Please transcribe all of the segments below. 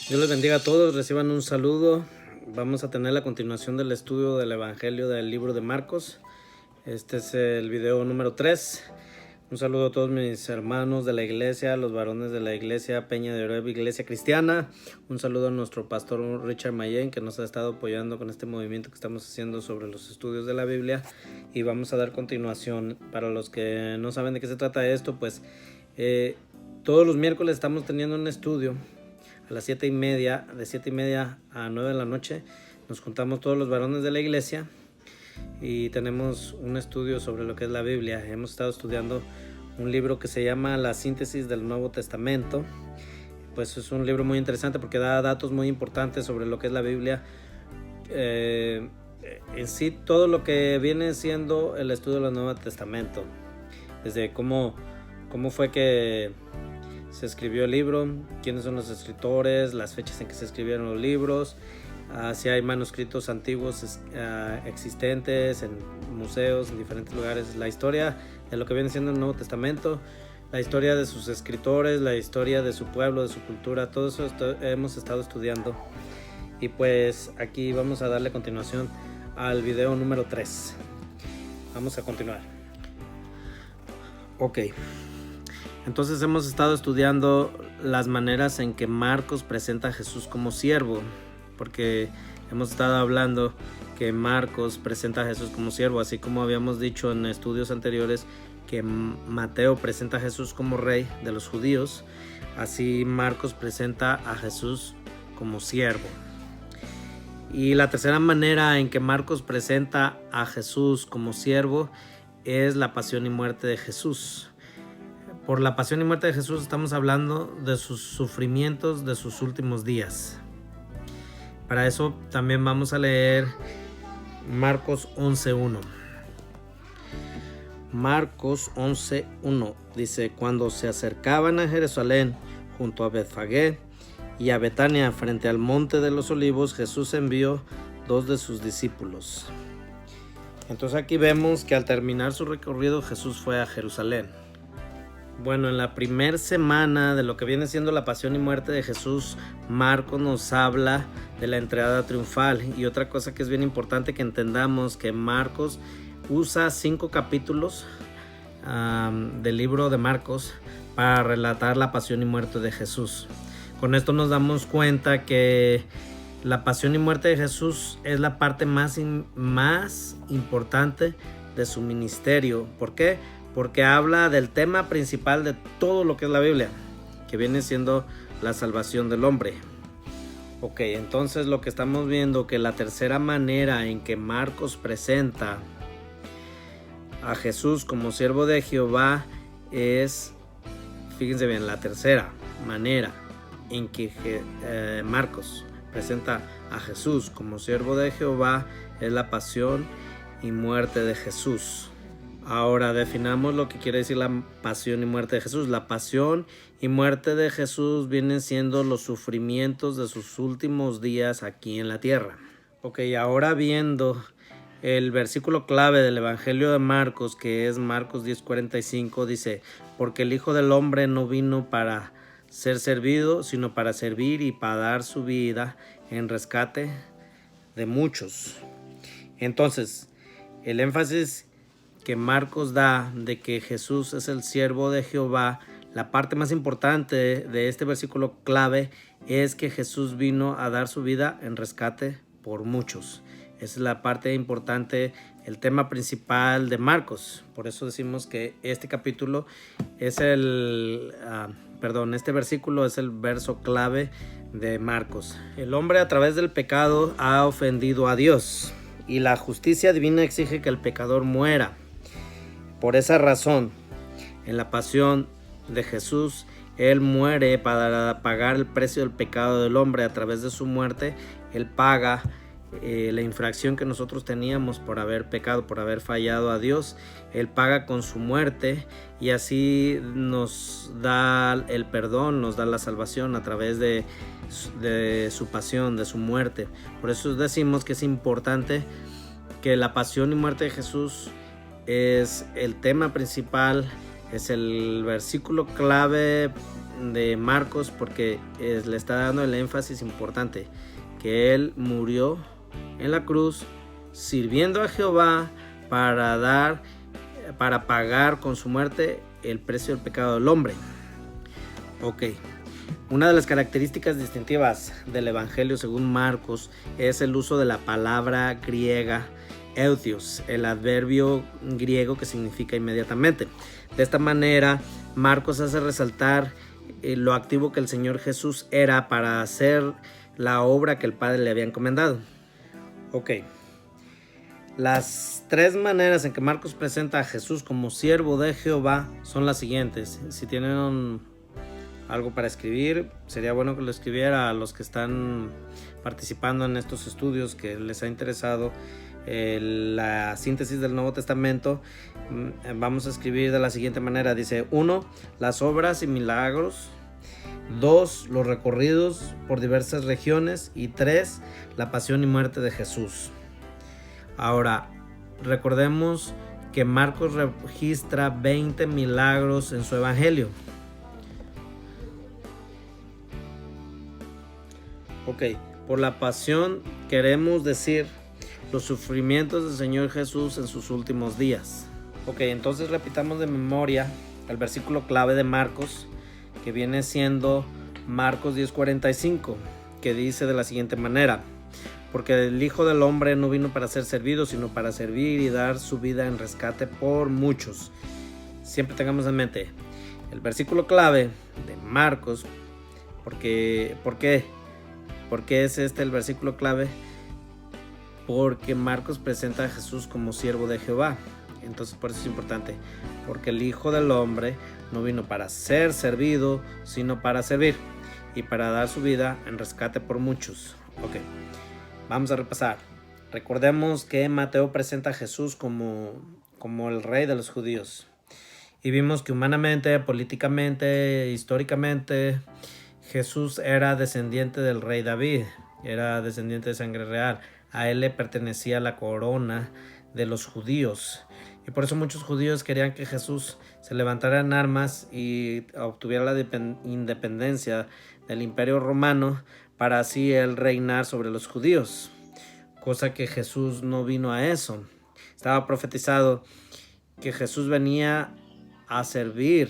Dios les bendiga a todos, reciban un saludo. Vamos a tener la continuación del estudio del Evangelio del libro de Marcos. Este es el video número 3. Un saludo a todos mis hermanos de la iglesia, los varones de la iglesia Peña de Oreb, Iglesia Cristiana. Un saludo a nuestro pastor Richard Mayen, que nos ha estado apoyando con este movimiento que estamos haciendo sobre los estudios de la Biblia. Y vamos a dar continuación. Para los que no saben de qué se trata esto, pues todos los miércoles estamos teniendo un estudio a las 7:30, de 7:30 a 9 de la noche. Nos juntamos todos los varones de la iglesia y tenemos un estudio sobre lo que es la Biblia. Hemos estado estudiando un libro que se llama La Síntesis del Nuevo Testamento. Pues es un libro muy interesante porque da datos muy importantes sobre lo que es la Biblia. En sí, todo lo que viene siendo el estudio del Nuevo Testamento, desde cómo fue que se escribió el libro, quiénes son los escritores, las fechas en que se escribieron los libros, si hay manuscritos antiguos existentes en museos, en diferentes lugares, la historia de lo que viene siendo el Nuevo Testamento, la historia de sus escritores, la historia de su pueblo, de su cultura, todo eso hemos estado estudiando. Y pues aquí vamos a darle continuación al video número 3. Vamos a continuar. Ok. Entonces hemos estado estudiando las maneras en que Marcos presenta a Jesús como siervo, porque hemos estado hablando que Marcos presenta a Jesús como siervo, así como habíamos dicho en estudios anteriores que Mateo presenta a Jesús como rey de los judíos, así Marcos presenta a Jesús como siervo. Y la tercera manera en que Marcos presenta a Jesús como siervo es la pasión y muerte de Jesús. Por la pasión y muerte de Jesús estamos hablando de sus sufrimientos de sus últimos días. Para eso también vamos a leer Marcos 11:1. Marcos 11:1 dice: cuando se acercaban a Jerusalén junto a Betfagé y a Betania frente al monte de los olivos, Jesús envió 2 de sus discípulos. Entonces aquí vemos que al terminar su recorrido Jesús fue a Jerusalén. Bueno, en la primera semana de lo que viene siendo la pasión y muerte de Jesús, Marcos nos habla de la entrada triunfal. Y otra cosa que es bien importante que entendamos, que Marcos usa 5 capítulos del libro de Marcos para relatar la pasión y muerte de Jesús. Con esto nos damos cuenta que la pasión y muerte de Jesús es la parte más importante de su ministerio. ¿Por qué? Porque habla del tema principal de todo lo que es la Biblia, que viene siendo la salvación del hombre. Ok, entonces lo que estamos viendo, que la tercera manera en que Marcos presenta a Jesús como siervo de Jehová es, fíjense bien, la tercera manera en que Marcos presenta a Jesús como siervo de Jehová es la pasión y muerte de Jesús. Ahora definamos lo que quiere decir la pasión y muerte de Jesús. La pasión y muerte de Jesús vienen siendo los sufrimientos de sus últimos días aquí en la tierra. Ok, ahora viendo el versículo clave del Evangelio de Marcos, que es Marcos 10:45, dice: porque el Hijo del Hombre no vino para ser servido, sino para servir y para dar su vida en rescate de muchos. Entonces, el énfasis que Marcos da de que Jesús es el siervo de Jehová, la parte más importante de este versículo clave es que Jesús vino a dar su vida en rescate por muchos. Esa es la parte importante, el tema principal de Marcos. Por eso decimos que este capítulo es este versículo es el verso clave de Marcos. El hombre a través del pecado ha ofendido a Dios y la justicia divina exige que el pecador muera. Por esa razón, en la pasión de Jesús, Él muere para pagar el precio del pecado del hombre. A través de su muerte, Él paga la infracción que nosotros teníamos por haber pecado, por haber fallado a Dios. Él paga con su muerte y así nos da el perdón, nos da la salvación a través de su pasión, de su muerte. Por eso decimos que es importante que la pasión y muerte de Jesús es el tema principal, es el versículo clave de Marcos porque le está dando el énfasis importante, que él murió en la cruz sirviendo a Jehová para pagar con su muerte el precio del pecado del hombre. Ok. Una de las características distintivas del Evangelio según Marcos es el uso de la palabra griega eudios, el adverbio griego que significa inmediatamente. De esta manera, Marcos hace resaltar lo activo que el Señor Jesús era para hacer la obra que el Padre le había encomendado. Ok. Las tres maneras en que Marcos presenta a Jesús como siervo de Jehová son las siguientes. Si tienen algo para escribir, sería bueno que lo escribiera a los que están participando en estos estudios, que les ha interesado la síntesis del Nuevo Testamento. Vamos a escribir de la siguiente manera. Dice: 1. Las obras y milagros. 2. Los recorridos por diversas regiones. Y 3. La pasión y muerte de Jesús. Ahora, recordemos que Marcos registra 20 milagros en su evangelio. Ok, por la pasión queremos decir los sufrimientos del Señor Jesús en sus últimos días. Ok, entonces repitamos de memoria el versículo clave de Marcos, que viene siendo Marcos 10:45, que dice de la siguiente manera: porque el Hijo del Hombre no vino para ser servido, sino para servir y dar su vida en rescate por muchos. Siempre tengamos en mente el versículo clave de Marcos. ¿Por qué es este el versículo clave? Porque Marcos presenta a Jesús como siervo de Jehová. Entonces por eso es importante, porque el Hijo del Hombre no vino para ser servido, sino para servir y para dar su vida en rescate por muchos. Ok, vamos a repasar. Recordemos que Mateo presenta a Jesús como el rey de los judíos. Y vimos que humanamente, políticamente, históricamente, Jesús era descendiente del rey David, era descendiente de sangre real. A él le pertenecía la corona de los judíos. Y por eso muchos judíos querían que Jesús se levantara en armas y obtuviera la independencia del Imperio Romano, para así él reinar sobre los judíos. Cosa que Jesús no vino a eso. Estaba profetizado que Jesús venía a servir,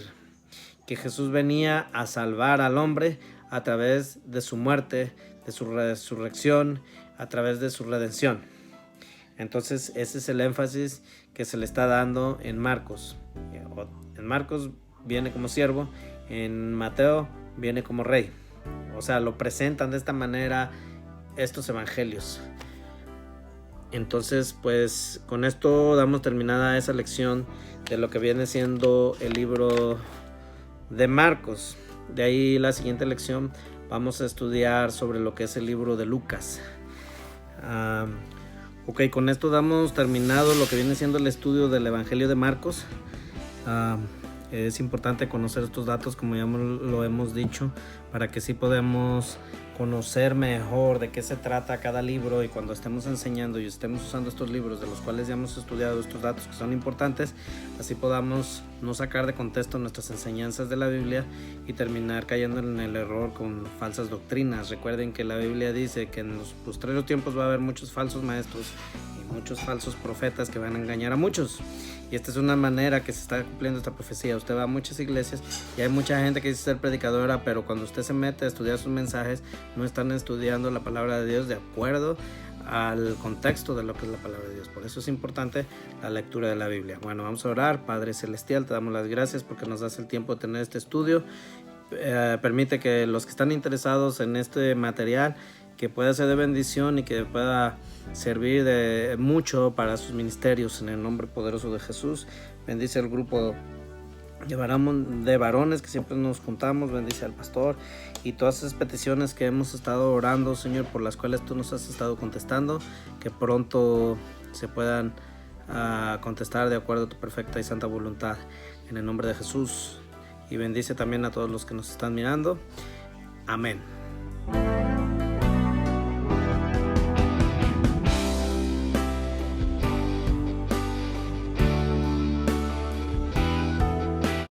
que Jesús venía a salvar al hombre a través de su muerte, de su resurrección, a través de su redención. Entonces ese es el énfasis que se le está dando en Marcos. En Marcos viene como siervo, en Mateo viene como rey. O sea, lo presentan de esta manera estos evangelios. Entonces, pues con esto damos terminada esa lección de lo que viene siendo el libro de Marcos. De ahí la siguiente lección vamos a estudiar sobre lo que es el libro de Lucas. Ok, con esto damos terminado lo que viene siendo el estudio del Evangelio de Marcos. Es importante conocer estos datos, como ya lo hemos dicho, para que sí podamos conocer mejor de qué se trata cada libro, y cuando estemos enseñando y estemos usando estos libros de los cuales ya hemos estudiado estos datos que son importantes, así podamos no sacar de contexto nuestras enseñanzas de la Biblia y terminar cayendo en el error con falsas doctrinas. Recuerden que la Biblia dice que en los postreros tiempos va a haber muchos falsos maestros y muchos falsos profetas que van a engañar a muchos. Y esta es una manera que se está cumpliendo esta profecía. Usted va a muchas iglesias y hay mucha gente que dice ser predicadora, pero cuando usted se mete a estudiar sus mensajes, no están estudiando la palabra de Dios de acuerdo al contexto de lo que es la palabra de Dios. Por eso es importante la lectura de la Biblia. Bueno, vamos a orar. Padre Celestial, te damos las gracias porque nos das el tiempo de tener este estudio. Permite que los que están interesados en este material, que pueda ser de bendición y que pueda servir de mucho para sus ministerios, en el nombre poderoso de Jesús. Bendice al grupo de varones que siempre nos juntamos, bendice al pastor y todas esas peticiones que hemos estado orando, Señor, por las cuales tú nos has estado contestando, que pronto se puedan contestar de acuerdo a tu perfecta y santa voluntad, en el nombre de Jesús. Y bendice también a todos los que nos están mirando. Amén.